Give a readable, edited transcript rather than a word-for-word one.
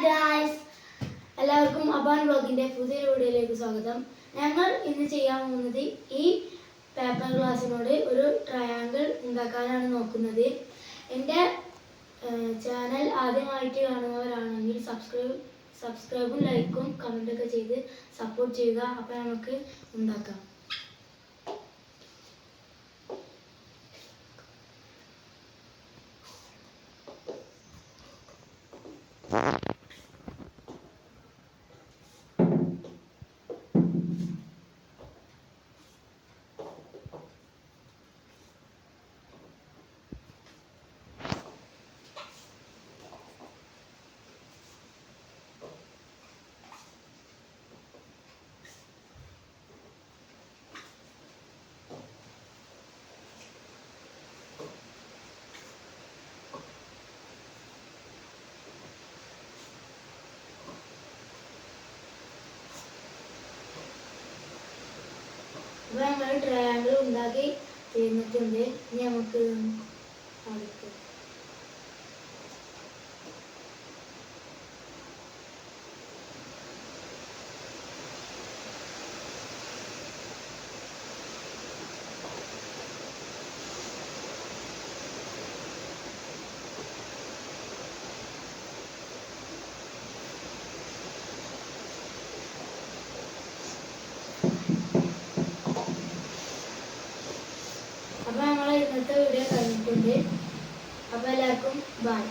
Guys, എല്ലാവർക്കും അബാൻ ബ്ലോഗിൻ്റെ പുതിയൊരു വീഡിയോയിലേക്ക് സ്വാഗതം. ഞങ്ങൾ ഇന്ന് ചെയ്യാൻ പോകുന്നത് ഈ പേപ്പർ ഗ്ലാസ്സിനോട് ഒരു ട്രയാങ്കിൾ ഉണ്ടാക്കാനാണ് നോക്കുന്നത്. എൻ്റെ ചാനൽ ആദ്യമായിട്ട് കാണുന്നവരാണെങ്കിൽ സബ്സ്ക്രൈബും ലൈക്കും കമൻറ്റൊക്കെ ചെയ്ത് സപ്പോർട്ട് ചെയ്യുക. അപ്പോൾ നമുക്ക് ഉണ്ടാക്കാം. അപ്പോൾ ഞങ്ങൾ ട്രയാങ്കിൾ ഉണ്ടാക്കി തീർന്നിട്ടുണ്ട്. ഇനി നമുക്ക് അടുത്ത് അപ്പോൾ ഞങ്ങൾ ഇന്നത്തെ വീഡിയോ കഴിഞ്ഞിട്ടുണ്ട്. അപ്പോൾ എല്ലാവർക്കും ബൈ.